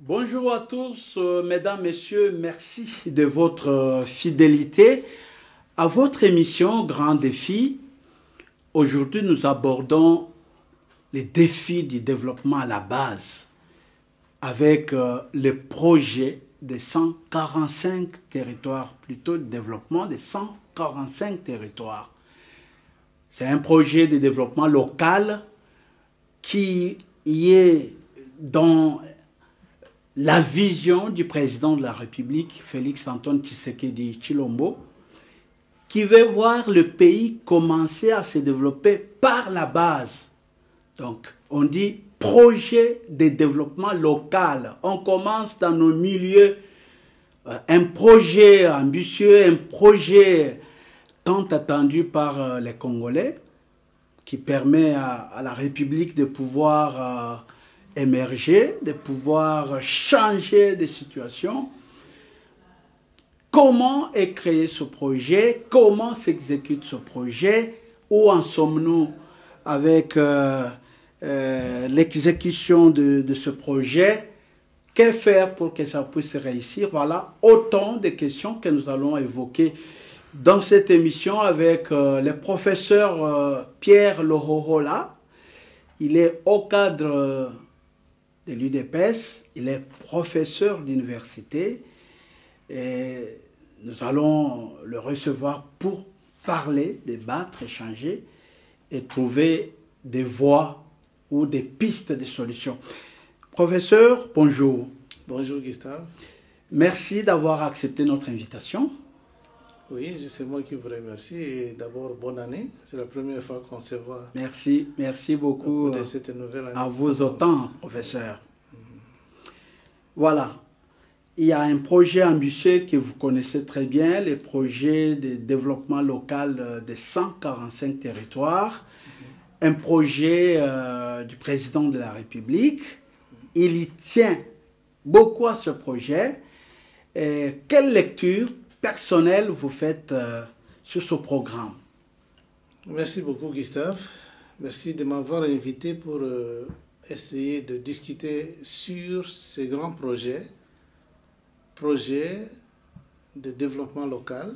Bonjour à tous, mesdames, messieurs, merci de votre fidélité à votre émission Grand Défi. Aujourd'hui, nous abordons les défis du développement à la base avec le projet des 145 territoires, plutôt le développement des 145 territoires. C'est un projet de développement local qui y est dans la vision du président de la République, Félix-Antoine Tshisekedi Tshilombo, qui veut voir le pays commencer à se développer par la base. Donc, on dit projet de développement local. On commence dans nos milieux, un projet ambitieux, un projet tant attendu par les Congolais, qui permet à la République de pouvoir émerger, de pouvoir changer de situation. Comment est créé ce projet? Comment s'exécute ce projet? Où en sommes-nous avec l'exécution de ce projet? Que faire pour que ça puisse réussir? Voilà autant de questions que nous allons évoquer dans cette émission avec le professeur Pierre Lohorola. Il est au cadre de l'UDPS, il est professeur d'université et nous allons le recevoir pour parler, débattre, échanger et trouver des voies ou des pistes de solutions. Professeur, bonjour. Bonjour Gustave. Merci d'avoir accepté notre invitation. Oui, c'est moi qui vous remercie et d'abord bonne année. C'est la première fois qu'on se voit. Merci beaucoup de cette nouvelle année. À vous autant, professeur. Voilà, il y a un projet ambitieux que vous connaissez très bien, le projet de développement local de 145 territoires, un projet du président de la République. Il y tient beaucoup à ce projet. Quelle lecture personnelle vous faites sur ce programme? Merci beaucoup Gustave. Merci de m'avoir invité pour essayer de discuter sur ces grands projets de développement local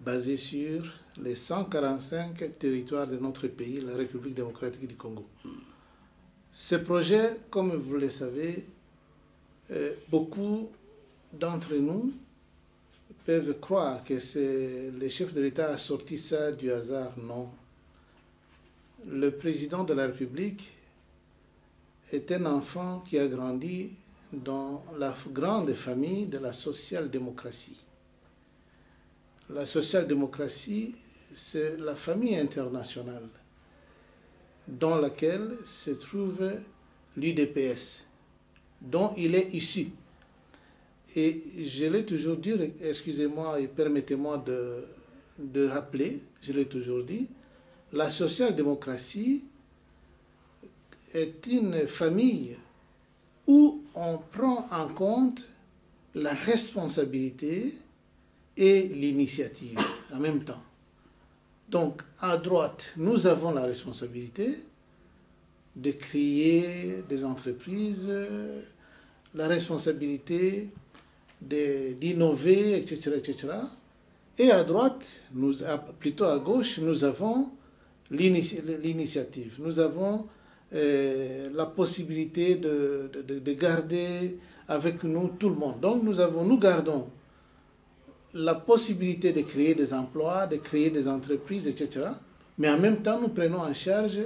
basés sur les 145 territoires de notre pays, la République démocratique du Congo. Ces projets, comme vous le savez, beaucoup d'entre nous peuvent croire que le chef de l'État a sorti ça du hasard. Non. Le président de la République est un enfant qui a grandi dans la grande famille de la social-démocratie. La social-démocratie, c'est la famille internationale dans laquelle se trouve l'UDPS, dont il est issu. Et je l'ai toujours dit, excusez-moi et permettez-moi de rappeler, je l'ai toujours dit, la social-démocratie est une famille où on prend en compte la responsabilité et l'initiative en même temps. Donc, à droite, nous avons la responsabilité de créer des entreprises, la responsabilité d'innover, etc., etc. Et à droite, plutôt à gauche, nous avons l'initiative. Nous avons la possibilité de garder avec nous tout le monde. Donc nous gardons la possibilité de créer des emplois, de créer des entreprises, etc. Mais en même temps, nous prenons en charge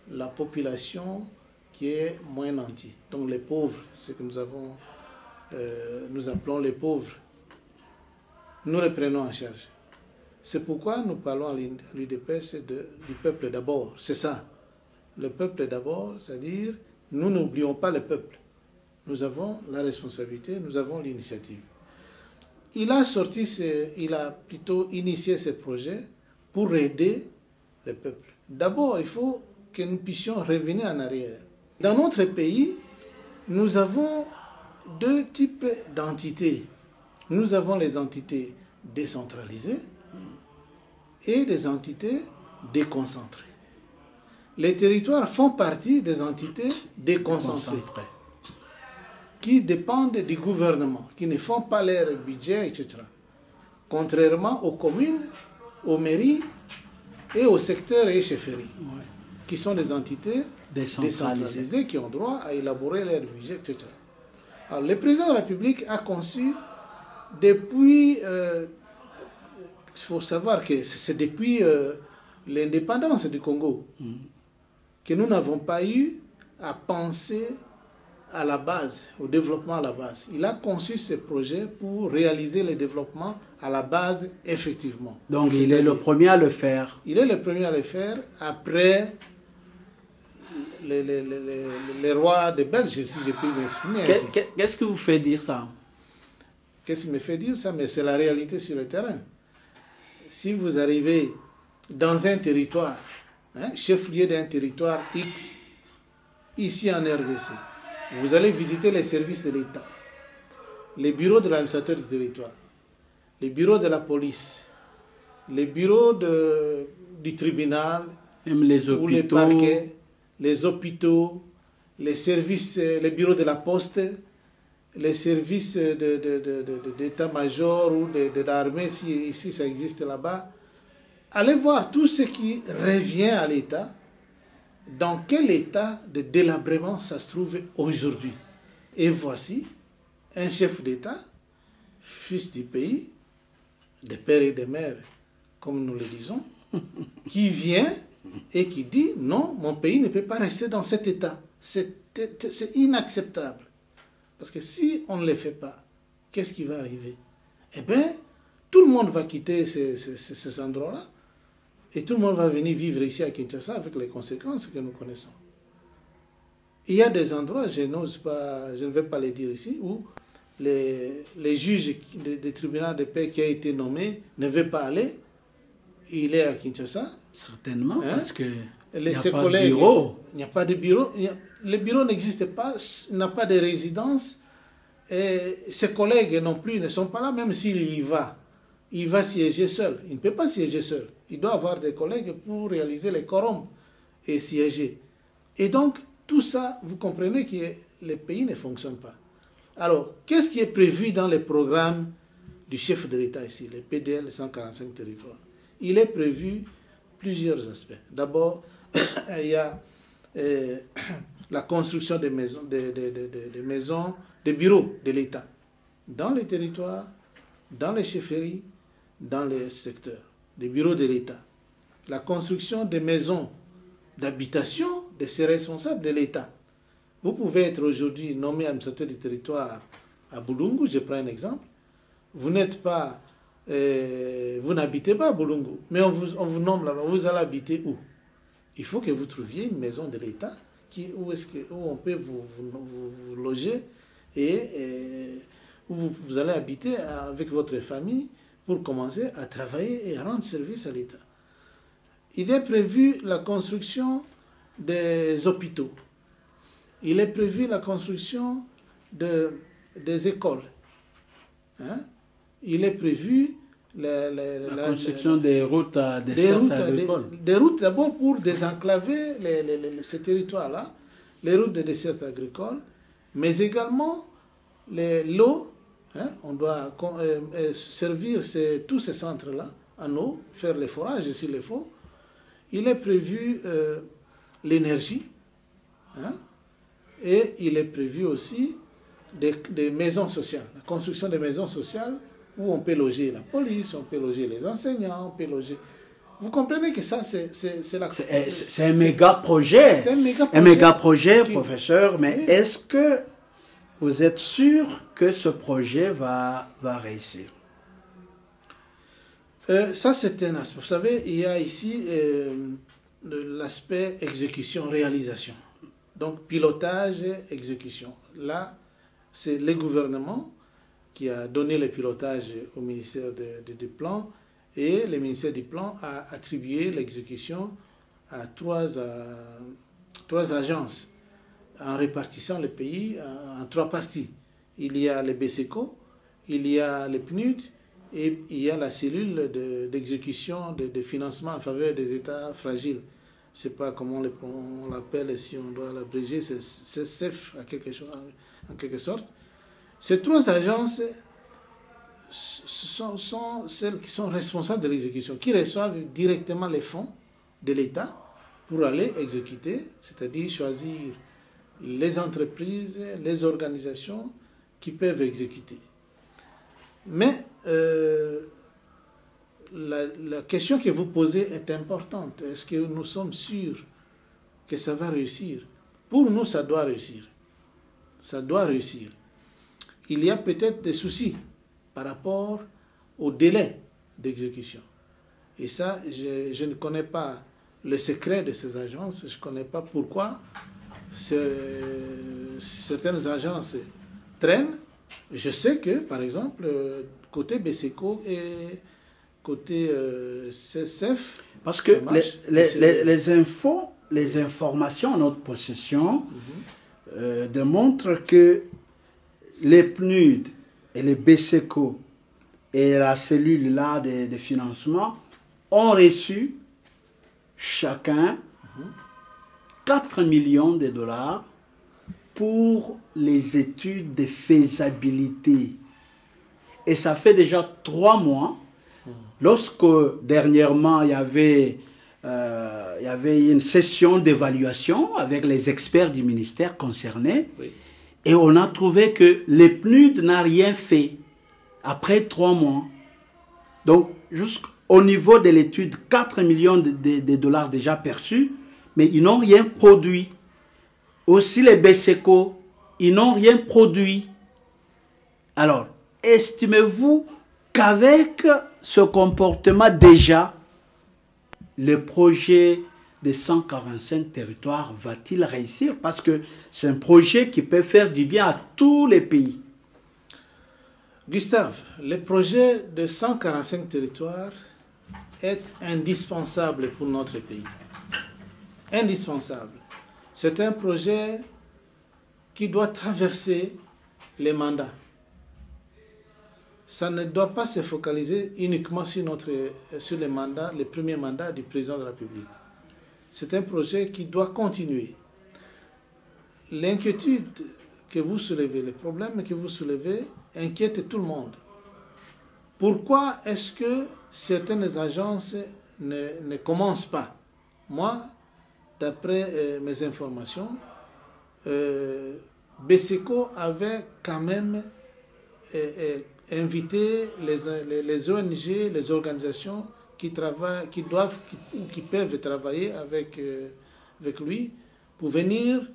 la population qui est moins nantie. Donc les pauvres, ce que nous appelons les pauvres, nous les prenons en charge. C'est pourquoi nous parlons à l'UDPS du peuple d'abord. C'est ça. Le peuple d'abord, c'est-à-dire, nous n'oublions pas le peuple. Nous avons la responsabilité, nous avons l'initiative. Il a plutôt initié ce projet pour aider le peuple. D'abord, il faut que nous puissions revenir en arrière. Dans notre pays, nous avons deux types d'entités. Nous avons les entités décentralisées et des entités déconcentrées. Les territoires font partie des entités déconcentrées qui dépendent du gouvernement, qui ne font pas leur budget, etc. Contrairement aux communes, aux mairies et aux secteurs et chefferies, qui sont des entités décentralisées qui ont droit à élaborer leur budget, etc. Alors, le président de la République a conçu depuis, il faut savoir que c'est depuis l'indépendance du Congo que nous n'avons pas eu à penser à la base, au développement à la base. Il a conçu ce projet pour réaliser le développement à la base, effectivement. Donc il est le premier à le faire. Il est le premier à le faire après les rois de Belge, si je puis m'exprimer ainsi. Qu'est-ce qui vous fait dire ça? Qu'est-ce qui me fait dire ça? Mais c'est la réalité sur le terrain. Si vous arrivez dans un territoire, chef-lieu d'un territoire X, ici en RDC, vous allez visiter les services de l'État, les bureaux de l'administrateur du territoire, les bureaux de la police, les bureaux du tribunal, même les hôpitaux, ou les parquets, les hôpitaux, les services, les bureaux de la poste, les services d'état-major ou de l'armée, si ça existe là-bas. Allez voir tout ce qui revient à l'État. Dans quel état de délabrement ça se trouve aujourd'hui? Et voici un chef d'État, fils du pays, des pères et des mères, comme nous le disons, qui vient et qui dit non, mon pays ne peut pas rester dans cet état. C'est inacceptable. Parce que si on ne le fait pas, qu'est-ce qui va arriver? Eh bien, tout le monde va quitter ces endroits-là. Et tout le monde va venir vivre ici à Kinshasa avec les conséquences que nous connaissons. Il y a des endroits, je ne vais pas les dire ici, où les juges des tribunaux de paix qui a été nommé ne veut pas aller. Il est à Kinshasa. Certainement, parce que il n'y a ses pas collègues, de bureau. Il n'y a pas de bureau. Le bureau n'existe pas, il n'a pas de résidence. Et ses collègues non plus ne sont pas là, même s'il y va. Il va siéger seul. Il ne peut pas siéger seul. Il doit avoir des collègues pour réaliser les quorums et siéger. Et donc, tout ça, vous comprenez que le pays ne fonctionne pas. Alors, qu'est-ce qui est prévu dans le programme du chef de l'État ici, le PDL 145 territoires? Il est prévu plusieurs aspects. D'abord, il y a la construction des maisons, des bureaux de l'État dans les territoires, dans les chefferies, dans les secteurs, des bureaux de l'État. La construction des maisons d'habitation de ces responsables de l'État. Vous pouvez être aujourd'hui nommé administrateur du territoire à Boulungu, je prends un exemple. Vous n'êtes pas, vous n'habitez pas à Boulungu, mais on vous nomme là-bas. Vous allez habiter où? Il faut que vous trouviez une maison de l'État où on peut vous loger et où vous allez habiter avec votre famille pour commencer à travailler et à rendre service à l'État. Il est prévu la construction des hôpitaux. Il est prévu la construction des écoles. Il est prévu la construction des routes agricoles. Des routes d'abord pour désenclaver ces territoires-là, les routes de dessert agricole, mais également l'eau. On doit servir tous ces centres-là en eau, faire les forages s'il le faut. Il est prévu l'énergie, et il est prévu aussi des maisons sociales, la construction des maisons sociales où on peut loger la police, on peut loger les enseignants, on peut loger... Vous comprenez que ça, c'est un méga projet. C'est un méga projet, professeur, mais oui. Est-ce que vous êtes sûr que ce projet va réussir? Ça, c'est un aspect. Vous savez, il y a ici l'aspect exécution, réalisation. Donc, pilotage et exécution. Là, c'est le gouvernement qui a donné le pilotage au ministère du Plan, et le ministère du Plan a attribué l'exécution à trois agences en répartissant le pays en trois parties. Il y a les BSECO, il y a les PNUD et il y a la cellule d'exécution de financement en faveur des États fragiles. Je ne sais pas comment on l'appelle, si on doit l'abréger, c'est CEF en quelque sorte. Ces trois agences sont celles qui sont responsables de l'exécution, qui reçoivent directement les fonds de l'État pour aller exécuter, c'est-à-dire choisir les entreprises, les organisations qui peuvent exécuter. Mais la question que vous posez est importante. Est-ce que nous sommes sûrs que ça va réussir? Pour nous, ça doit réussir. Ça doit réussir. Il y a peut-être des soucis par rapport au délai d'exécution. Et ça, je ne connais pas le secret de ces agences, je ne connais pas pourquoi certaines agences traînent. Je sais que, par exemple, côté BSECO et côté CSF, parce que les informations en notre possession démontrent que les PNUD et les BSECO et la cellule là de financement ont reçu chacun 4 millions de dollars pour les études de faisabilité. Et ça fait déjà 3 mois, lorsque dernièrement il y avait une session d'évaluation avec les experts du ministère concernés, oui. Et on a trouvé que les PNUD n'a rien fait après 3 mois. Donc, jusqu'au niveau de l'étude, 4 millions de dollars déjà perçus, mais ils n'ont rien produit. Aussi les BSECO, ils n'ont rien produit. Alors, estimez-vous qu'avec ce comportement déjà, le projet de 145 territoires va-t-il réussir? Parce que c'est un projet qui peut faire du bien à tous les pays. Gustave, le projet de 145 territoires est indispensable pour notre pays. Indispensable. C'est un projet qui doit traverser les mandats. Ça ne doit pas se focaliser uniquement sur les mandats, les premiers mandats du président de la République. C'est un projet qui doit continuer. L'inquiétude que vous soulevez, les problèmes que vous soulevez, inquiètent tout le monde. Pourquoi est-ce que certaines agences ne commencent pas? Moi, d'après mes informations, BSECO avait quand même invité les ONG, les organisations qui travaillent, qui peuvent travailler avec lui pour venir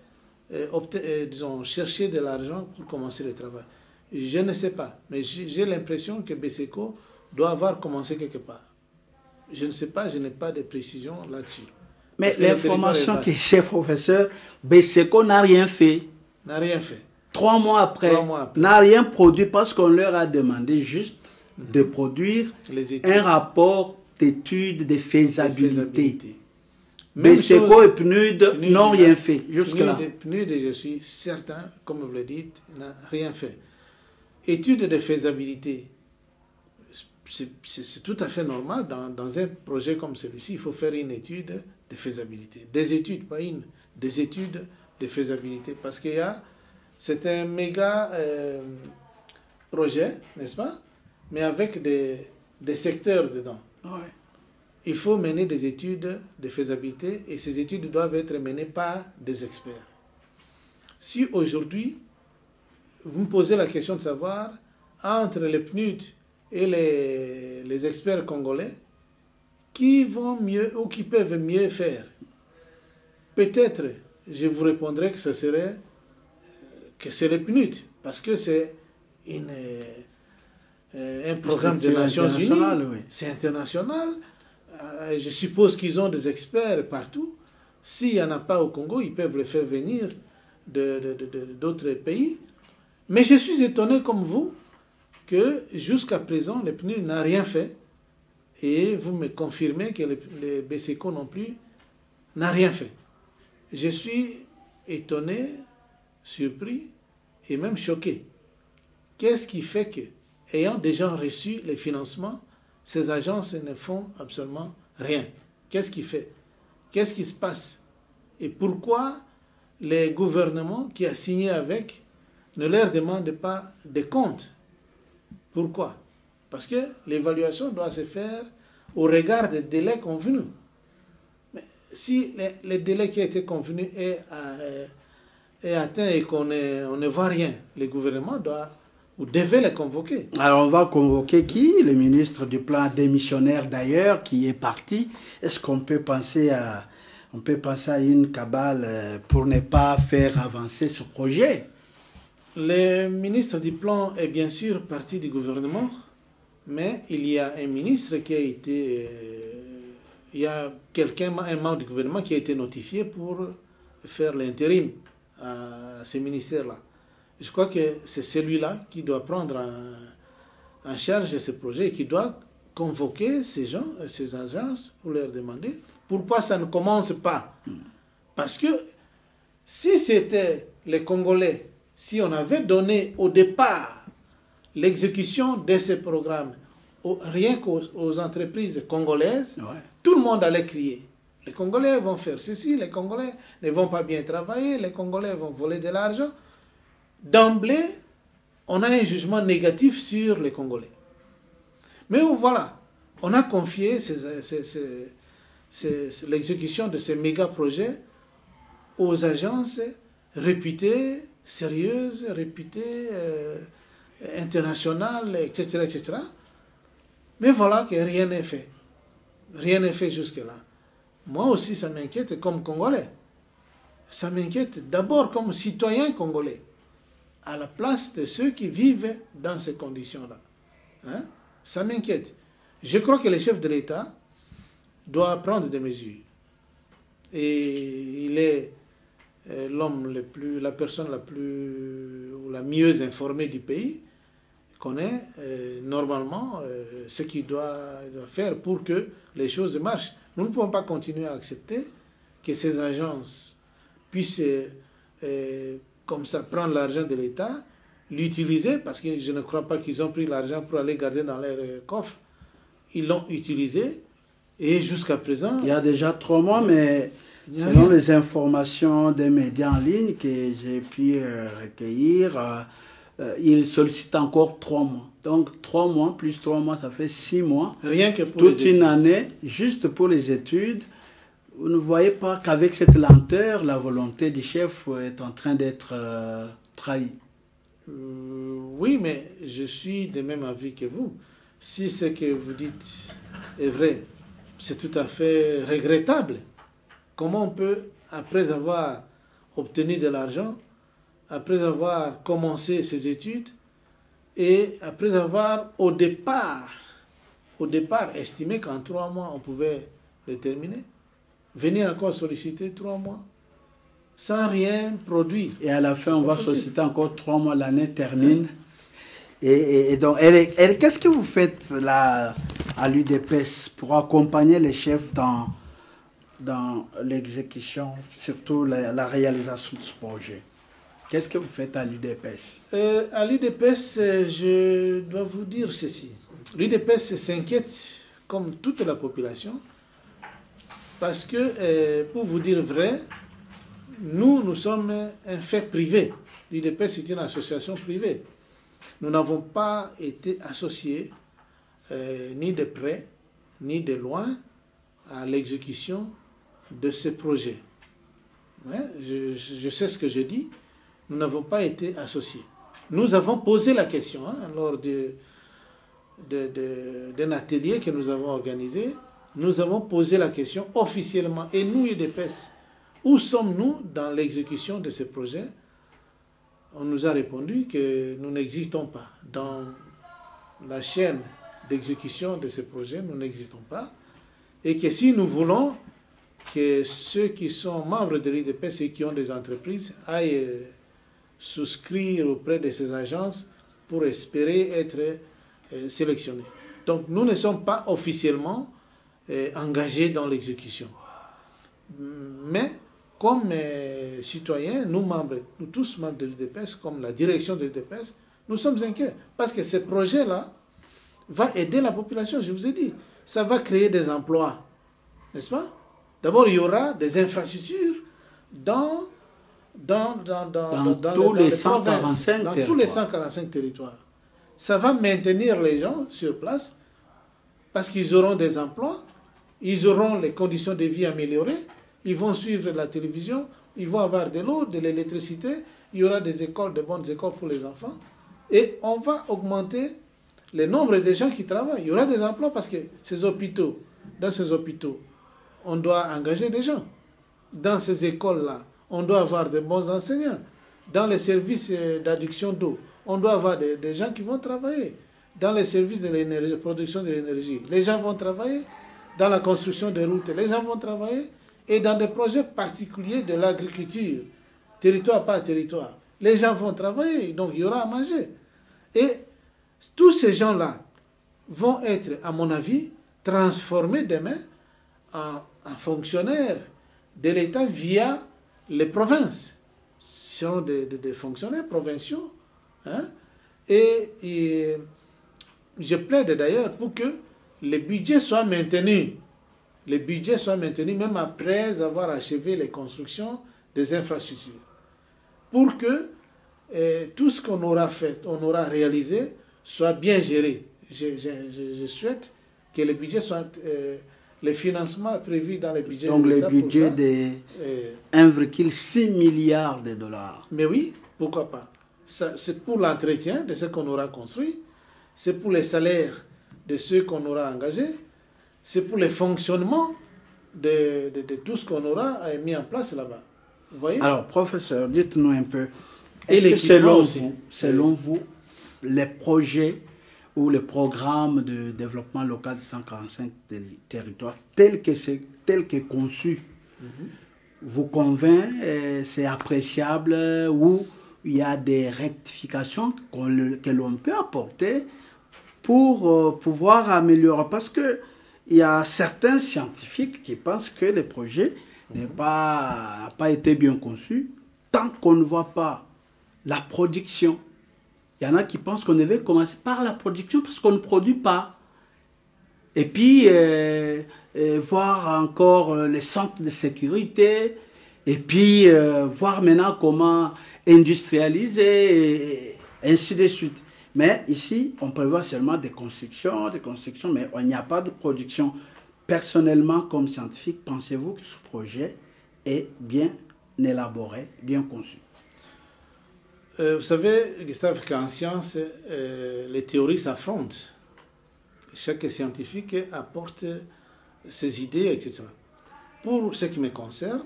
disons, chercher de l'argent pour commencer le travail. Je ne sais pas, mais j'ai l'impression que BSECO doit avoir commencé quelque part. Je ne sais pas, je n'ai pas de précision là-dessus. Mais l'information que j'ai, professeur, BSECO n'a rien fait. N'a rien fait. 3 mois après, n'a rien produit parce qu'on leur a demandé juste de produire un rapport d'études de faisabilité. BSECO et PNUD n'ont rien fait jusque-là. PNUD, je suis certain, comme vous le dites, n'a rien fait. Études de faisabilité, c'est tout à fait normal. Dans un projet comme celui-ci, il faut faire une étude de faisabilité. Des études, pas une, des études de faisabilité. Parce qu'il y a, c'est un méga projet, n'est-ce pas? Mais avec des secteurs dedans. Ouais. Il faut mener des études de faisabilité et ces études doivent être menées par des experts. Si aujourd'hui, vous me posez la question de savoir, entre les PNUD et les experts congolais, qui vont mieux ou qui peuvent mieux faire, peut-être, je vous répondrai que ce serait que c'est les PNUD, parce que c'est un programme des Nations Unies, oui. C'est international. Je suppose qu'ils ont des experts partout. S'il n'y en a pas au Congo, ils peuvent les faire venir d'autres pays. Mais je suis étonné comme vous que jusqu'à présent, le PNUD n'a rien fait. Et vous me confirmez que les BSECO non plus n'a rien fait. Je suis étonné, surpris et même choqué. Qu'est-ce qui fait que, ayant déjà reçu les financements, ces agences ne font absolument rien? Qu'est-ce qui fait? Qu'est-ce qui se passe? Et pourquoi les gouvernements qui ont signé avec ne leur demandent pas des comptes? Pourquoi? Parce que l'évaluation doit se faire au regard des délais convenus. Mais si le délai qui a été convenu est atteint et qu'on ne voit rien, le gouvernement doit ou devait les convoquer. Alors on va convoquer qui? Le ministre du Plan démissionnaire d'ailleurs, qui est parti. Est-ce qu'on peut penser à une cabale pour ne pas faire avancer ce projet? Le ministre du Plan est bien sûr parti du gouvernement, mais il y a un ministre qui a été... il y a un membre du gouvernement qui a été notifié pour faire l'intérim à ce ministère-là. Je crois que c'est celui-là qui doit prendre en charge ce projet et qui doit convoquer ces gens, ces agences pour leur demander pourquoi ça ne commence pas. Parce que si c'était les Congolais, si on avait donné au départ l'exécution de ces programmes rien qu'aux entreprises congolaises, tout le monde allait crier. Les Congolais vont faire ceci, les Congolais ne vont pas bien travailler, les Congolais vont voler de l'argent. D'emblée, on a un jugement négatif sur les Congolais. Mais voilà, on a confié l'exécution de ces méga-projets aux agences réputées, sérieuses, réputées, internationales, etc., etc. Mais voilà que rien n'est fait. Rien n'est fait jusque-là. Moi aussi, ça m'inquiète comme Congolais. Ça m'inquiète d'abord comme citoyen congolais, à la place de ceux qui vivent dans ces conditions-là. Hein? Ça m'inquiète. Je crois que le chef de l'État doit prendre des mesures. Et il est la personne la mieux informée du pays, connaît normalement ce qu'il doit faire pour que les choses marchent. Nous ne pouvons pas continuer à accepter que ces agences puissent comme ça prendre l'argent de l'État, l'utiliser, parce que je ne crois pas qu'ils ont pris l'argent pour aller garder dans leur coffre. Ils l'ont utilisé et jusqu'à présent... Il y a déjà 3 mois, mais selon les informations des médias en ligne que j'ai pu recueillir, ils sollicitent encore 3 mois. Donc 3 mois plus 3 mois, ça fait 6 mois. Rien que pour toute une année, juste pour les études. Vous ne voyez pas qu'avec cette lenteur, la volonté du chef est en train d'être trahie? Oui, mais je suis de même avis que vous. Si ce que vous dites est vrai, c'est tout à fait regrettable. Comment on peut, après avoir obtenu de l'argent, après avoir commencé ses études, et après avoir au départ estimé qu'en 3 mois, on pouvait le terminer, venir encore solliciter 3 mois sans rien produire. Et à la fin, on va solliciter encore 3 mois, l'année termine. Et donc, qu'est-ce que vous faites là à l'UDPS pour accompagner les chefs dans l'exécution, surtout la réalisation de ce projet? Qu'est-ce que vous faites à l'UDPS? À l'UDPS, je dois vous dire ceci. L'UDPS s'inquiète, comme toute la population, parce que, pour vous dire vrai, nous sommes un fait privé. L'UDPS est une association privée. Nous n'avons pas été associés, ni de près, ni de loin, à l'exécution de ces projets. Ouais, je sais ce que je dis. Nous n'avons pas été associés. Nous avons posé la question lors d'un atelier que nous avons organisé. Nous avons posé la question officiellement. Et nous, UDPS, où sommes-nous dans l'exécution de ces projets? On nous a répondu que nous n'existons pas. Dans la chaîne d'exécution de ces projets, nous n'existons pas. Et que si nous voulons que ceux qui sont membres de l'UDPS et qui ont des entreprises aillent souscrire auprès de ces agences pour espérer être sélectionnés. Donc nous ne sommes pas officiellement engagés dans l'exécution. Mais comme citoyens, nous tous membres de l'UDPS, comme la direction de l'UDPS, nous sommes inquiets. Parce que ce projet-là va aider la population, je vous ai dit. Ça va créer des emplois, n'est-ce pas? D'abord, il y aura des infrastructures dans tous les provinces, 145 dans territoires. tous les 145 territoires. Ça va maintenir les gens sur place parce qu'ils auront des emplois, ils auront les conditions de vie améliorées, ils vont suivre la télévision, ils vont avoir de l'eau, de l'électricité, il y aura des écoles, de bonnes écoles pour les enfants, et on va augmenter le nombre de gens qui travaillent. Il y aura des emplois parce que dans ces hôpitaux, on doit engager des gens. Dans ces écoles-là, on doit avoir de bons enseignants. Dans les services d'adduction d'eau, on doit avoir des gens qui vont travailler. Dans les services de l'énergie, production de l'énergie, les gens vont travailler. Dans la construction des routes, les gens vont travailler. Et dans des projets particuliers de l'agriculture, territoire par territoire, les gens vont travailler. Donc il y aura à manger. Et tous ces gens-là vont être, à mon avis, transformés demain en fonctionnaires de l'État via les provinces. Ce sont des fonctionnaires provinciaux. Hein? Et je plaide d'ailleurs pour que les budgets soient maintenus. Les budgets soient maintenus même après avoir achevé les constructions des infrastructures. Pour que tout ce qu'on aura fait, on aura réalisé, soit bien géré. Je souhaite que les budgets soient... les financements prévus dans les budgets donc de l'État. Donc les budgets de 1,6 milliard de dollars. Mais oui, pourquoi pas. C'est pour l'entretien de ce qu'on aura construit, c'est pour les salaires de ceux qu'on aura engagés, c'est pour le fonctionnement de tout ce qu'on aura mis en place là-bas. Vous voyez? Alors, professeur, dites-nous un peu, est-ce que selon vous, les projets ou le programme de développement local de 145 territoires, tel que conçu, vous convainc, c'est appréciable, ou il y a des rectifications que l'on peut apporter pour pouvoir améliorer? Parce que il y a certains scientifiques qui pensent que le projet n'a pas été bien conçu tant qu'on ne voit pas la production. Il y en a qui pensent qu'on devait commencer par la production parce qu'on ne produit pas. Et puis, voir encore les centres de sécurité, et puis voir maintenant comment industrialiser, et ainsi de suite. Mais ici, on prévoit seulement des constructions, mais il n'y a pas de production. Personnellement, comme scientifique, pensez-vous que ce projet est bien élaboré, bien conçu? Vous savez, Gustave, qu'en science, les théories s'affrontent. Chaque scientifique apporte ses idées, etc. Pour ce qui me concerne,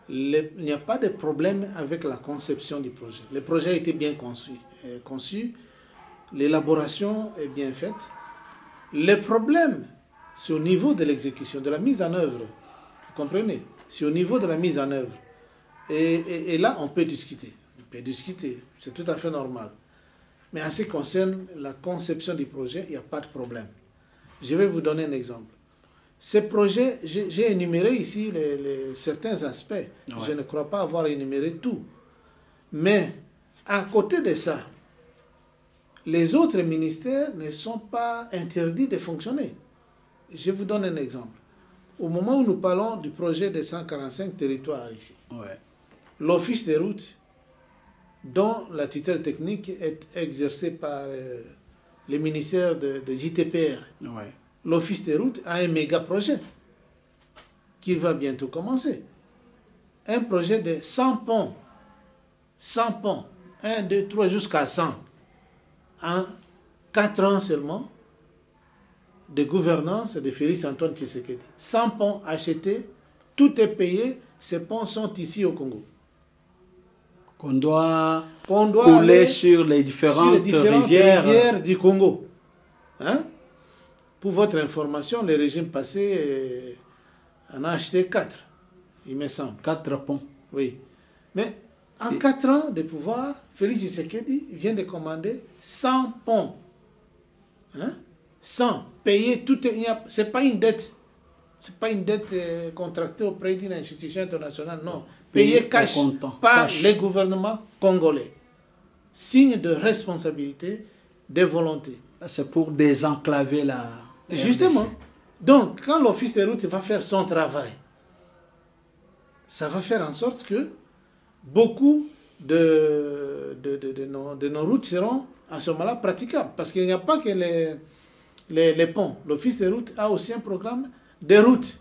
il n'y a pas de problème avec la conception du projet. Le projet a été bien conçu, l'élaboration est bien faite. Le problème, c'est au niveau de l'exécution, de la mise en œuvre. Vous comprenez? C'est au niveau de la mise en œuvre. Et là, on peut discuter. C'est tout à fait normal. Mais en ce qui concerne la conception du projet, il n'y a pas de problème. Je vais vous donner un exemple. Ce projet, j'ai énuméré ici certains aspects. Ouais. Je ne crois pas avoir énuméré tout. Mais à côté de ça, les autres ministères ne sont pas interdits de fonctionner. Je vous donne un exemple. Au moment où nous parlons du projet des 145 territoires ici, ouais, l'Office des routes, dont la tutelle technique est exercée par le ministère de JTPR. Ouais. L'Office des routes a un méga projet qui va bientôt commencer. Un projet de 100 ponts. 100 ponts. 1, 2, 3 jusqu'à 100. En 4 ans seulement de gouvernance de Félix Antoine Tshisekedi. 100 ponts achetés, tout est payé. Ces ponts sont ici au Congo. Qu'on doit couler sur les différentes rivières du Congo. Hein? Pour votre information, le régime passé en a acheté 4, il me semble. 4 ponts. Oui. Mais en 4 ans de pouvoir, Félix Tshisekedi vient de commander 100 ponts. Hein? 100. Payer tout. Ce n'est pas une dette. Ce n'est pas une dette contractée auprès d'une institution internationale, non. Payée cash par les gouvernements congolais. Signe de responsabilité, de volonté. C'est pour désenclaver la... Justement. Donc, quand l'Office des routes va faire son travail, ça va faire en sorte que beaucoup de nos routes seront à ce moment-là praticables. Parce qu'il n'y a pas que les ponts. L'Office des routes a aussi un programme de routes.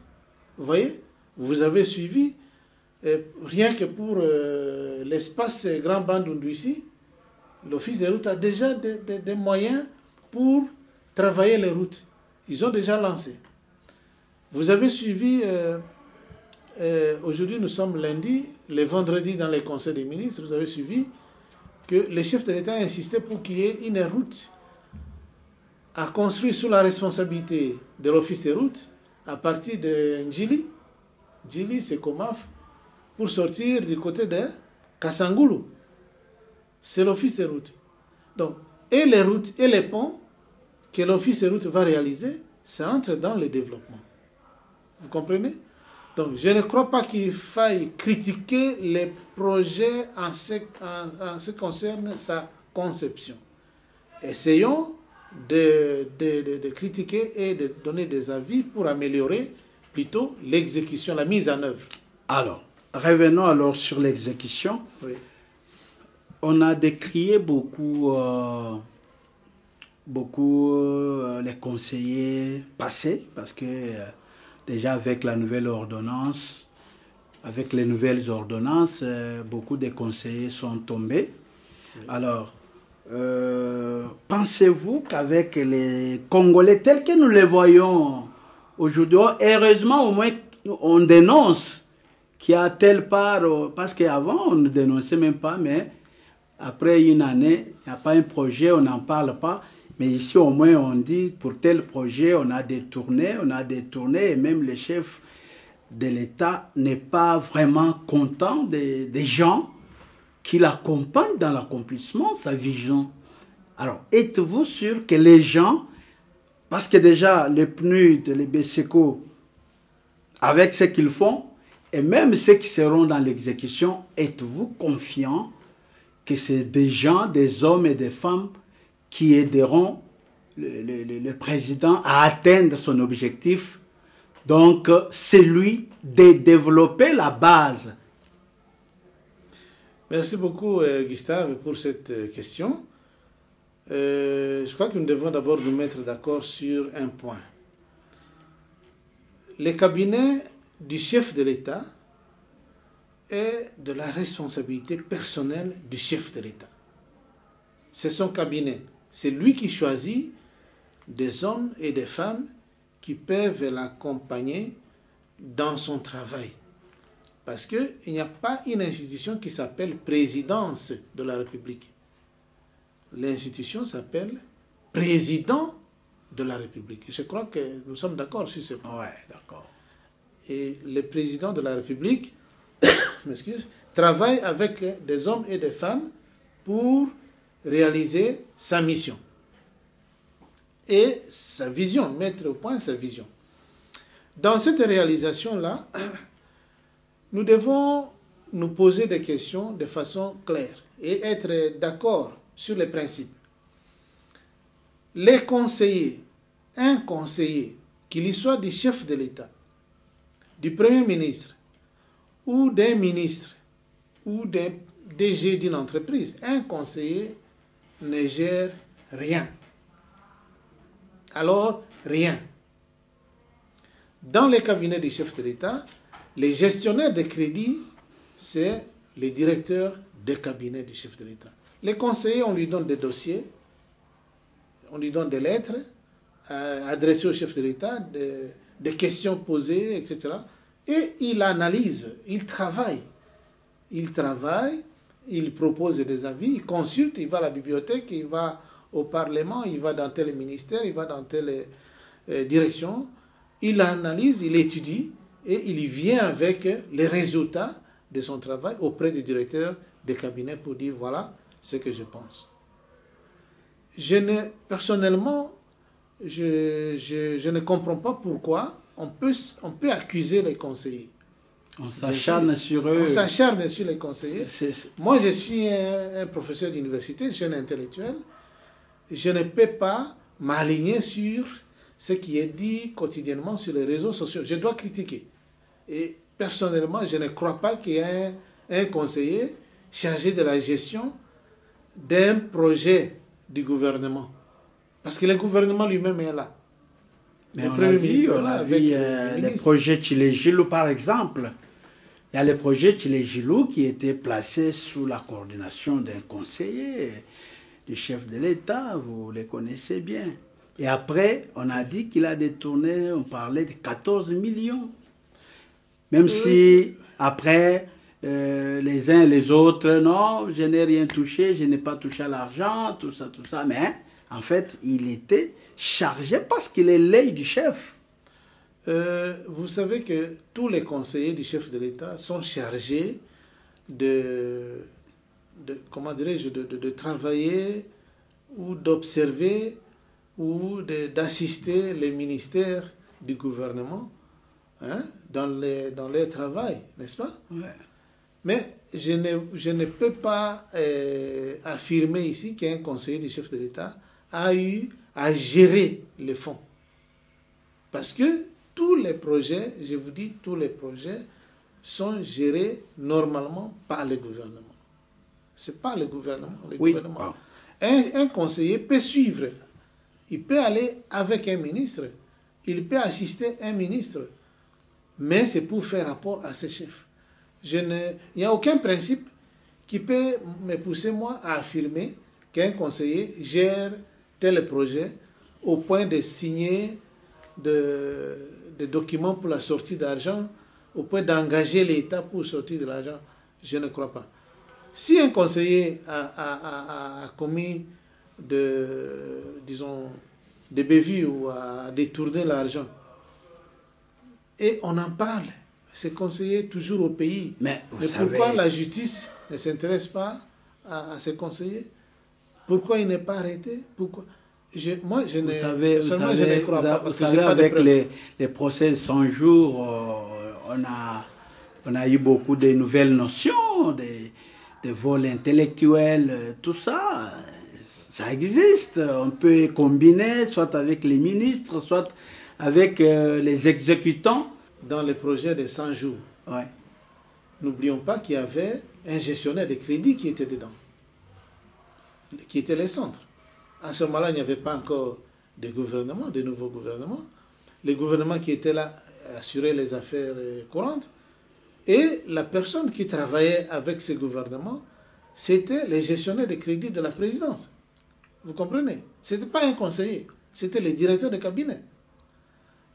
Vous voyez, vous avez suivi, rien que pour l'espace Grand Bandundu ici, l'Office des routes a déjà des moyens pour travailler les routes. Ils ont déjà lancé. Vous avez suivi, aujourd'hui nous sommes lundi, les vendredis dans les conseils des ministres, vous avez suivi que les chefs de l'État insistaient pour qu'il y ait une route à construire sous la responsabilité de l'Office des routes à partir de Ndjili. Ndjili, c'est Komaf, pour sortir du côté de Kassangoulou. C'est l'Office des routes. Donc, et les routes et les ponts que l'Office des routes va réaliser, ça entre dans le développement. Vous comprenez? Donc, je ne crois pas qu'il faille critiquer les projets en ce qui concerne sa conception. Essayons de critiquer et de donner des avis pour améliorer plutôt l'exécution, la mise en œuvre. Alors, revenons alors sur l'exécution. Oui. On a décrié beaucoup les conseillers passés, parce que déjà avec la nouvelle ordonnance, avec les nouvelles ordonnances, beaucoup de conseillers sont tombés. Oui. Alors, pensez-vous qu'avec les Congolais tels que nous les voyons aujourd'hui, heureusement au moins on dénonce qu'il y a telle part, parce qu'avant on ne dénonçait même pas, mais après une année, il n'y a pas un projet, on n'en parle pas. Mais ici, au moins, on dit, pour tel projet, on a détourné, et même le chef de l'État n'est pas vraiment content des gens qui l'accompagnent dans l'accomplissement de sa vision. Alors, êtes-vous sûr que les gens, parce que déjà, les PNUD, les BSECO, avec ce qu'ils font, et même ceux qui seront dans l'exécution, êtes-vous confiants que c'est des gens, des hommes et des femmes qui aideront le président à atteindre son objectif? Donc, c'est lui de développer la base. Merci beaucoup, Gustave, pour cette question. Je crois que nous devons d'abord nous mettre d'accord sur un point. Le cabinet du chef de l'État est de la responsabilité personnelle du chef de l'État. C'est son cabinet. C'est lui qui choisit des hommes et des femmes qui peuvent l'accompagner dans son travail. Parce qu'il n'y a pas une institution qui s'appelle présidence de la République. L'institution s'appelle président de la République. Je crois que nous sommes d'accord sur ce point. Oui, d'accord. Et le président de la République travaille avec des hommes et des femmes pour réaliser sa mission et sa vision, mettre au point sa vision. Dans cette réalisation-là, nous devons nous poser des questions de façon claire et être d'accord sur les principes. Les conseillers, un conseiller, qu'il y soit du chef de l'État, du Premier ministre, ou d'un ministre, ou d'un DG d'une entreprise, un conseiller ne gère rien. Alors, rien. Dans les cabinets du chef de l'État, les gestionnaires de crédit, c'est les directeurs de cabinet du chef de l'État. Les conseillers, on lui donne des dossiers, on lui donne des lettres adressées au chef de l'État, des questions posées, etc. Et il analyse, il travaille. Il travaille, il propose des avis, il consulte, il va à la bibliothèque, il va au Parlement, il va dans tel ministère, il va dans telle direction. Il analyse, il étudie et il vient avec les résultats de son travail auprès du directeur des cabinets pour dire voilà ce que je pense. Personnellement, je ne comprends pas pourquoi on peut accuser les conseillers. On s'acharne sur eux. On s'acharne sur les conseillers. Moi, je suis un professeur d'université, je suis un intellectuel. Je ne peux pas m'aligner sur ce qui est dit quotidiennement sur les réseaux sociaux. Je dois critiquer. Et personnellement, je ne crois pas qu'il y ait un conseiller chargé de la gestion d'un projet du gouvernement. Parce que le gouvernement lui-même est là. Mais on a vu les projets Tchilé-Gilou, par exemple. Il y a les projets Tchilé-Gilou qui étaient placés sous la coordination d'un conseiller, du chef de l'État, vous les connaissez bien. Et après, on a dit qu'il a détourné, on parlait de 14 millions. Même si, après, les uns et les autres, non, je n'ai rien touché, je n'ai pas touché à l'argent, tout ça. Mais, en fait, il était chargé parce qu'il est l'œil du chef. Vous savez que tous les conseillers du chef de l'État sont chargés comment dirais-je, de travailler ou d'observer ou d'assister les ministères du gouvernement, hein, dans leur travail, n'est-ce pas? Ouais. Mais je ne peux pas affirmer ici qu'un conseiller du chef de l'État a eu à gérer les fonds. Parce que tous les projets, je vous dis, tous les projets sont gérés normalement par le gouvernement. Ce n'est pas le gouvernement. Gouvernement. Un conseiller peut suivre. Il peut aller avec un ministre. Il peut assister un ministre. Mais c'est pour faire rapport à ses chefs. Il n'y a aucun principe qui peut me pousser, moi, à affirmer qu'un conseiller gère tel projet au point de signer des documents pour la sortie d'argent, au point d'engager l'État pour sortir de l'argent. Je ne crois pas. Si un conseiller a commis des bévues ou a détourné l'argent, et on en parle, ces conseillers toujours au pays. Mais pourquoi la justice ne s'intéresse pas à ces conseillers? Pourquoi il n'est pas arrêté? Pourquoi? Je ne crois pas. Parce vous savez, avec les procès de 100 jours, on a eu beaucoup de nouvelles notions, des vols intellectuels, tout ça. Ça existe. On peut combiner soit avec les ministres, soit avec les exécutants. Dans le projet de 100 jours, ouais. N'oublions pas qu'il y avait un gestionnaire de crédit qui était dedans, qui était les centres. À ce moment-là, il n'y avait pas encore de gouvernement, de nouveau gouvernement. Le gouvernement qui était là assurait les affaires courantes. Et la personne qui travaillait avec ce gouvernement, c'était les gestionnaires de crédit de la présidence. Vous comprenez? Ce n'était pas un conseiller, c'était le directeur de cabinet.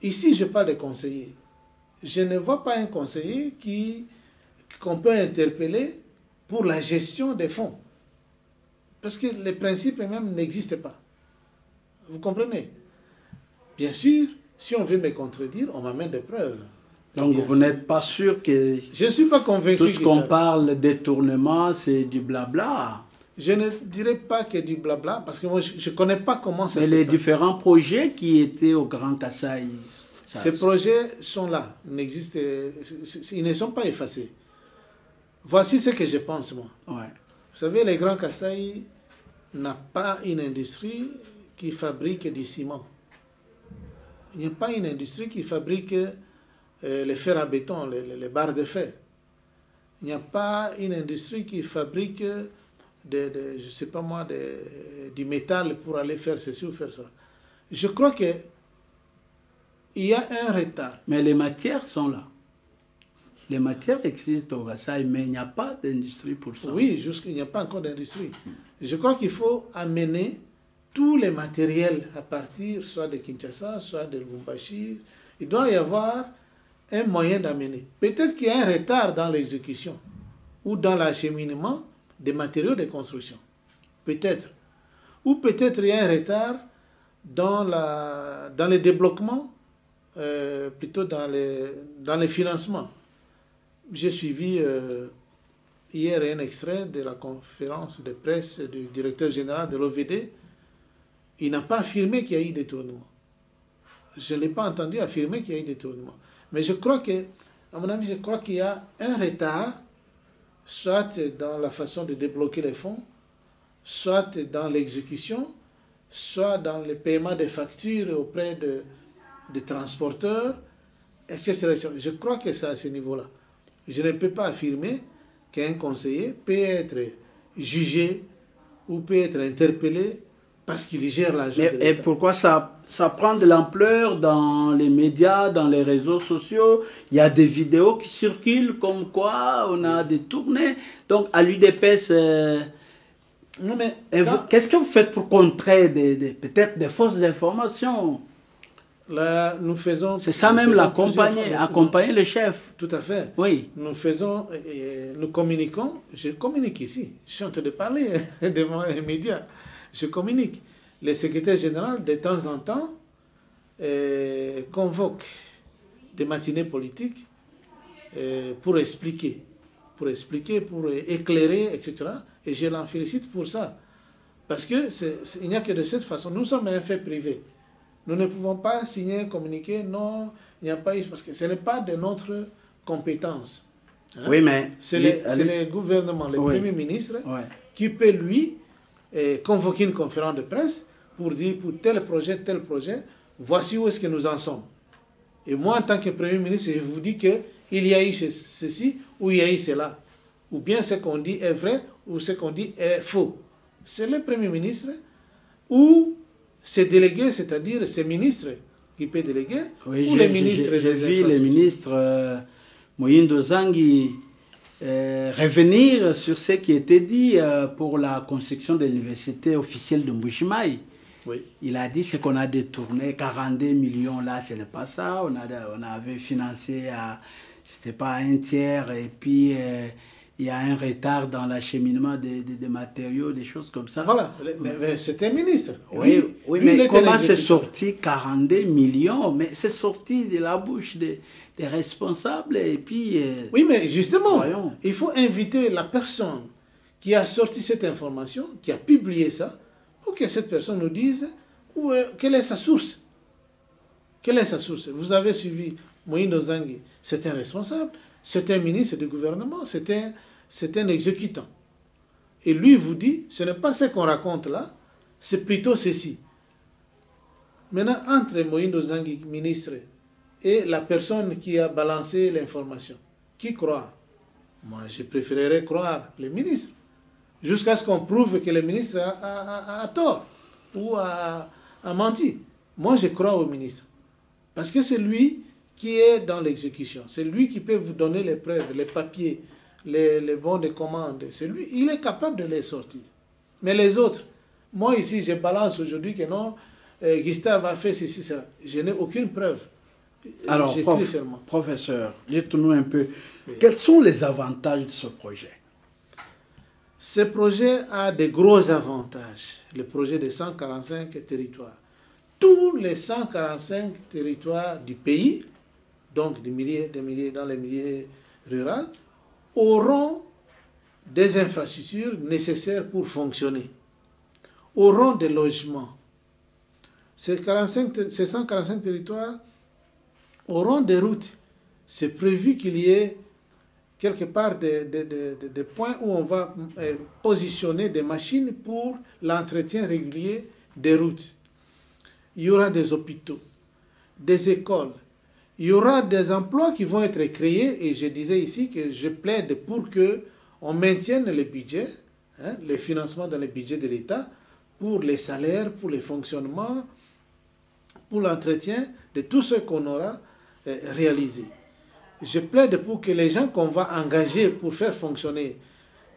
Ici, je parle de conseiller. Je ne vois pas un conseiller qu'on peut interpeller pour la gestion des fonds. Parce que les principes même n'existent pas. Vous comprenez? Bien sûr, si on veut me contredire, on m'amène des preuves. Donc vous n'êtes pas sûr que... Je ne suis pas convaincu. Tout ce qu'on parle détournement, c'est du blabla. Je ne dirais pas que du blabla, parce que moi, je ne connais pas comment ça se passe. Mais les différents projets qui étaient au Grand Kasaï... Ces projets sont là, ils ne sont pas effacés. Voici ce que je pense, moi. Ouais. Vous savez, le Grand Kasaï n'a pas une industrie qui fabrique du ciment. Il n'y a pas une industrie qui fabrique les fers à béton, les barres de fer. Il n'y a pas une industrie qui fabrique, je ne sais pas moi, du métal pour aller faire ceci ou faire ça. Je crois que il y a un retard. Mais les matières sont là. Les matières existent au Kasaï, mais il n'y a pas d'industrie pour ça. Oui, il n'y a pas encore d'industrie. Je crois qu'il faut amener tous les matériels à partir soit de Kinshasa, soit de Lubumbashi. Il doit y avoir un moyen d'amener. Peut-être qu'il y a un retard dans l'exécution ou dans l'acheminement des matériaux de construction. Peut-être. Ou peut-être il y a un retard dans le débloquement, plutôt dans les financements. J'ai suivi hier un extrait de la conférence de presse du directeur général de l'OVD. Il n'a pas affirmé qu'il y a eu détournement. je ne l'ai pas entendu affirmer qu'il y a eu détournement. Mais je crois que, à mon avis, je crois qu'il y a un retard, soit dans la façon de débloquer les fonds, soit dans l'exécution, soit dans le paiement des factures auprès des transporteurs, etc., etc. Je crois que c'est à ce niveau-là. Je ne peux pas affirmer qu'un conseiller peut être jugé ou peut être interpellé parce qu'il gère l'argent de l'État. Et pourquoi ça prend de l'ampleur dans les médias, dans les réseaux sociaux? Il y a des vidéos qui circulent comme quoi on a détourné. Donc à l'UDPS, qu'est-ce que vous faites pour contrer peut-être des fausses informations? Là, nous faisons... C'est ça même, accompagner le chef. Tout à fait. Oui. Nous communiquons. Je communique ici. Je suis en train de parler devant les médias. Je communique. Le secrétaire général, de temps en temps, convoque des matinées politiques pour expliquer, pour éclairer, etc. Et je l'en félicite pour ça. Parce qu'il n'y a que de cette façon. Nous sommes un fait privé. Nous ne pouvons pas signer un communiqué, non, il n'y a pas eu, parce que ce n'est pas de notre compétence. Hein? Oui, mais... C'est le gouvernement, le Premier ministre, qui peut, lui, convoquer une conférence de presse pour dire, pour tel projet, voici où est-ce que nous en sommes. Et moi, en tant que Premier ministre, je vous dis qu'il y a eu ceci, ou il y a eu cela. Ou bien ce qu'on dit est vrai, ou ce qu'on dit est faux. C'est le Premier ministre, ou... ces délégués, c'est-à-dire ces ministres qui peuvent déléguer, oui, ou les ministres des infrastructures. J'ai vu les ministres Mohindo Zangi revenir sur ce qui était dit pour la construction de l'université officielle de Mbujimaï. Oui. Il a dit ce qu'on a détourné, 42 millions là, ce n'est pas ça. On avait financé à, c'était pas un tiers, et puis... il y a un retard dans l'acheminement des matériaux, des choses comme ça. Voilà, mais c'est un ministre. Oui, mais comment c'est sorti 42 millions? Mais c'est sorti de la bouche des responsables et puis... oui, mais justement, il faut inviter la personne qui a sorti cette information, qui a publié ça, pour que cette personne nous dise quelle est sa source. Quelle est sa source? Vous avez suivi Mohindo Zangi, c'est un responsable, c'est un ministre du gouvernement, c'est un exécutant. Et lui vous dit, ce n'est pas ce qu'on raconte là, c'est plutôt ceci. Maintenant, entre Mohindo Zangi, ministre, et la personne qui a balancé l'information, qui croit? Moi, je préférerais croire le ministre, jusqu'à ce qu'on prouve que le ministre a tort, ou a menti. Moi, je crois au ministre, parce que c'est lui qui est dans l'exécution. C'est lui qui peut vous donner les preuves, les papiers, les bons de commande. C'est lui, il est capable de les sortir. Mais les autres, moi ici, je balance aujourd'hui que non, Gustave a fait ceci, cela. Je n'ai aucune preuve. Alors, professeur, dites-nous un peu, quels sont les avantages de ce projet? Ce projet a de gros avantages. Le projet des 145 territoires. Tous les 145 territoires du pays, donc dans les milieux ruraux, auront des infrastructures nécessaires pour fonctionner, auront des logements. Ces 145 territoires auront des routes. C'est prévu qu'il y ait quelque part des points où on va positionner des machines pour l'entretien régulier des routes. Il y aura des hôpitaux, des écoles. Il y aura des emplois qui vont être créés, et je disais ici que je plaide pour qu'on maintienne le budget, les financements dans le budget de l'État, pour les salaires, pour les fonctionnements, pour l'entretien de tout ce qu'on aura réalisé. Je plaide pour que les gens qu'on va engager pour faire fonctionner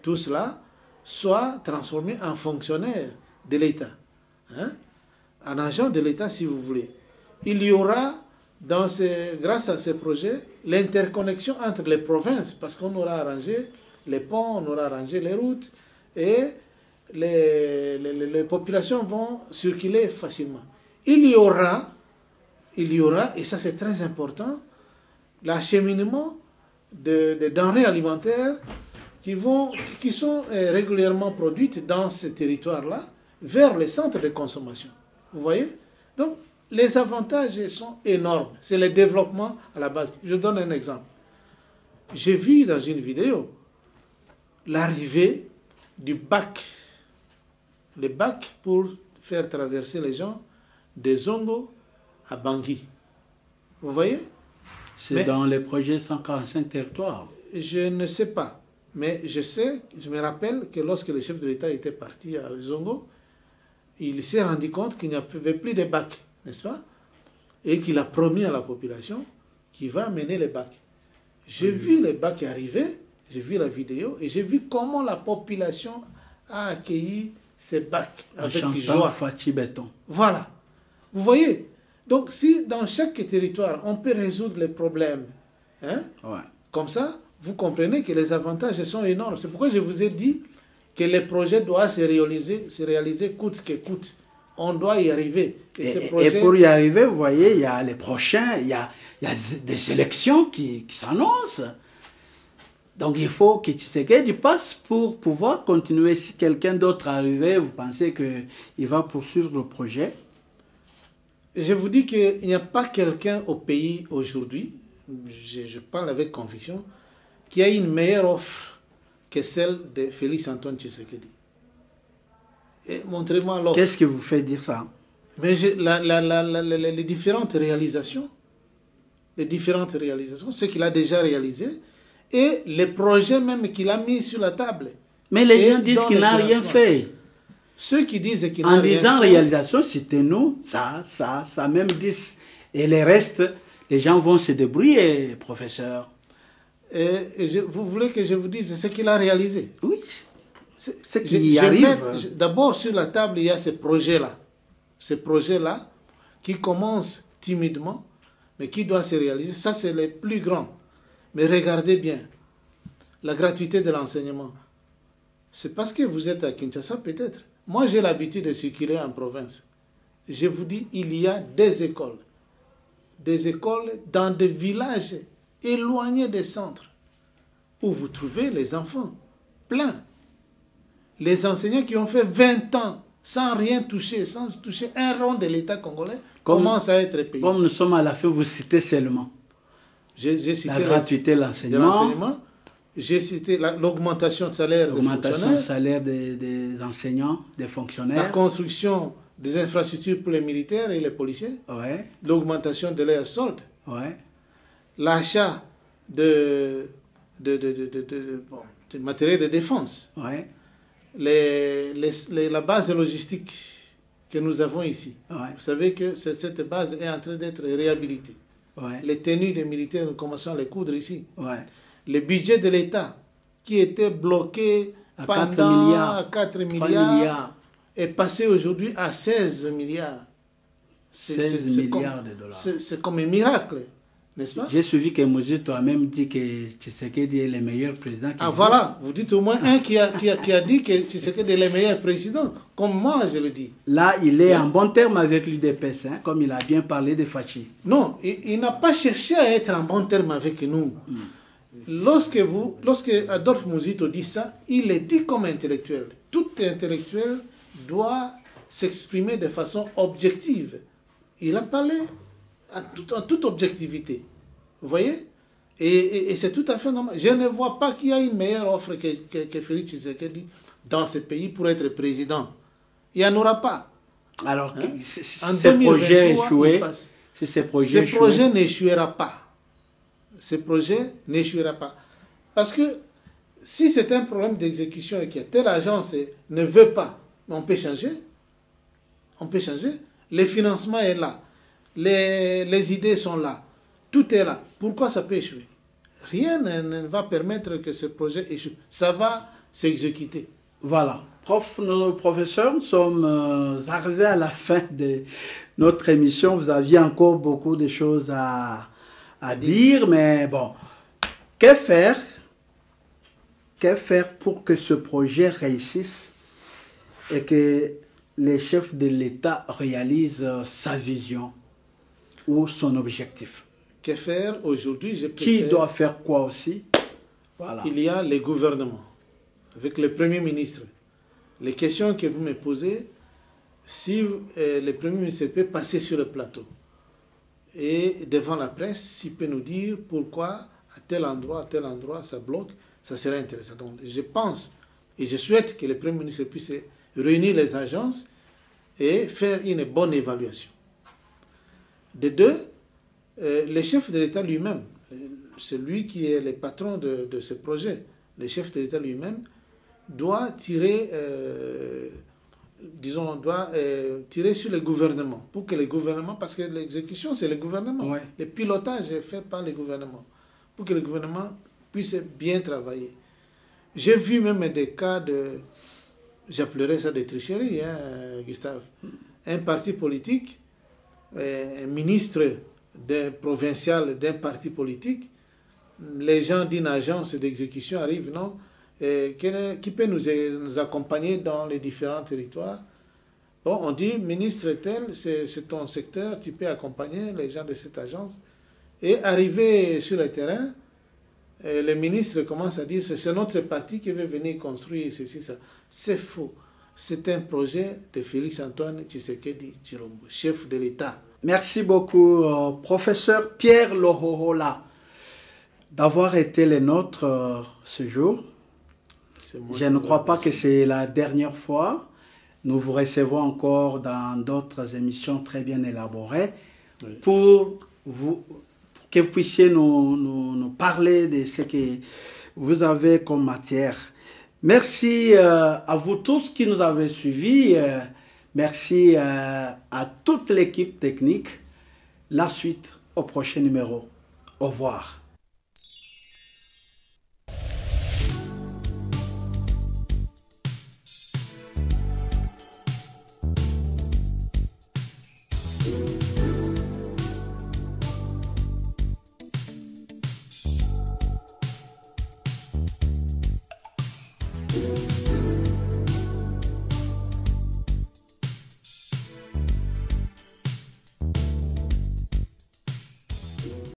tout cela soient transformés en fonctionnaires de l'État, en agents de l'État si vous voulez. Il y aura, grâce à ces projets, l'interconnexion entre les provinces, parce qu'on aura arrangé les ponts, on aura arrangé les routes, et les populations vont circuler facilement. Il y aura, et ça c'est très important, l'acheminement de denrées alimentaires qui sont régulièrement produites dans ces territoires-là vers les centres de consommation. Vous voyez? Donc, les avantages sont énormes. C'est le développement à la base. Je donne un exemple. J'ai vu dans une vidéo l'arrivée du bac. Le bac pour faire traverser les gens de Zongo à Bangui. Vous voyez? C'est dans les projets 145 territoires. Je ne sais pas. Mais je me rappelle que lorsque le chef de l'État était parti à Zongo, il s'est rendu compte qu'il n'y avait plus de bacs, n'est-ce pas? Et qu'il a promis à la population qu'il va amener les bacs. J'ai vu les bacs arriver, j'ai vu la vidéo, et j'ai vu comment la population a accueilli ces bacs avec joie. Fati Béton. Voilà. Vous voyez? Donc, si dans chaque territoire, on peut résoudre les problèmes, hein, ouais. Comme ça, vous comprenez que les avantages sont énormes. C'est pourquoi je vous ai dit que les projets doivent se réaliser coûte que coûte. On doit y arriver. Et pour y arriver, vous voyez, il y a les prochains, il y a des élections qui s'annoncent. Donc il faut que Tshisekedi passe pour pouvoir continuer. Si quelqu'un d'autre arrive, vous pensez qu'il va poursuivre le projet? Je vous dis qu'il n'y a pas quelqu'un au pays aujourd'hui, je parle avec conviction, qui a une meilleure offre que celle de Félix Antoine Tshisekedi. Et montrez-moi l'offre. Qu'est-ce qui vous fait dire ça? Mais les différentes réalisations, ce qu'il a déjà réalisé, et les projets même qu'il a mis sur la table. Mais les gens disent qu'il n'a rien fait. Ceux qui disent qu'il n'a rien fait... En disant réalisation, c'était nous, ça même dit. Et le reste, les gens vont se débrouiller, professeur. Vous voulez que je vous dise ce qu'il a réalisé? Oui, c'est qu'il y arrive. D'abord, sur la table, il y a ces projets-là. Ces projets-là qui commencent timidement, mais qui doivent se réaliser. Ça, c'est les plus grands. Mais regardez bien, la gratuité de l'enseignement. C'est parce que vous êtes à Kinshasa, peut-être. Moi, j'ai l'habitude de circuler en province. Je vous dis, il y a des écoles dans des villages éloignés des centres, où vous trouvez les enfants pleins. Les enseignants qui ont fait 20 ans sans rien toucher, sans toucher un rond de l'État congolais, commencent à être payés. Comme nous sommes à la fin, vous citez seulement. J'ai cité la gratuité de l'enseignement. J'ai cité l'augmentation de salaire des fonctionnaires. L'augmentation de salaire des enseignants, des fonctionnaires. La construction des infrastructures pour les militaires et les policiers. Ouais. L'augmentation de leur solde. Ouais. L'achat de matériel de défense. Ouais. La base logistique que nous avons ici. Ouais. Vous savez que cette base est en train d'être réhabilitée. Ouais. Les tenues des militaires, nous commençons à les coudre ici. Ouais. Le budget de l'État qui était bloqué pendant 4 milliards est passé aujourd'hui à 16 milliards. 16 milliards de dollars. C'est comme un miracle, n'est-ce pas? J'ai suivi que Mouzito a même dit que Tshisekedi est le meilleur président. Voilà, vous dites au moins un qui a dit que Tshisekedi est le meilleur président, comme moi je le dis. Là, il est en bon terme avec l'UDPS, hein, comme il a bien parlé de Fachi. Non, il n'a pas cherché à être en bon terme avec nous. Lorsque Adolphe Mouzito dit ça, il le dit comme intellectuel. Tout intellectuel doit s'exprimer de façon objective. Il a parlé en toute objectivité. Vous voyez? Et c'est tout à fait normal. Je ne vois pas qu'il y a une meilleure offre que Félix Tshisekedi dans ce pays pour être président. Il n'y en aura pas. Alors, hein? si ces projets échoués, ce projet n'échouera pas. Ce projet n'échouera pas. Parce que si c'est un problème d'exécution et que telle agence ne veut pas, on peut changer. On peut changer. Le financement est là. Les idées sont là. Tout est là. Pourquoi ça peut échouer? Rien ne va permettre que ce projet échoue. Ça va s'exécuter. Voilà. Nos professeurs, nous sommes arrivés à la fin de notre émission. Vous aviez encore beaucoup de choses à dire, mais bon, que faire pour que ce projet réussisse et que les chefs de l'État réalisent sa vision ou son objectif? Que faire aujourd'hui? Qui doit faire quoi aussi? Voilà. Il y a les gouvernements, avec le Premier ministre. Les questions que vous me posez, si le Premier ministre peut passer sur le plateau et devant la presse, s'il peut nous dire pourquoi à tel endroit, ça bloque, ça serait intéressant. Donc je pense et je souhaite que le Premier ministre puisse réunir les agences et faire une bonne évaluation. De deux, le chef de l'État lui-même, celui qui est le patron de ce projet, le chef de l'État lui-même, doit tirer, tirer sur le gouvernement, pour que le gouvernement, parce que l'exécution c'est le gouvernement, Ouais. le pilotage est fait par le gouvernement, pour que le gouvernement puisse bien travailler. J'ai vu même des cas de, j'appellerais ça des tricheries, hein, Gustave. Un parti politique, un ministre provincial d'un parti politique, les gens d'une agence d'exécution arrivent, non, qui peut nous accompagner dans les différents territoires. Bon, on dit, ministre tel, c'est ton secteur, tu peux accompagner les gens de cette agence. Et arrivé sur le terrain, le ministre commence à dire, c'est notre parti qui veut venir construire ceci, ça. C'est faux. C'est un projet de Félix-Antoine Tshisekedi Tshilombo, chef de l'État. Merci beaucoup, professeur Pierre Lohohola, d'avoir été le nôtre ce jour. Je ne crois pas que c'est la dernière fois. Nous vous recevons encore dans d'autres émissions très bien élaborées, oui, pour que vous puissiez nous parler de ce que vous avez comme matière. Merci à vous tous qui nous avez suivis. Merci à toute l'équipe technique. La suite au prochain numéro. Au revoir.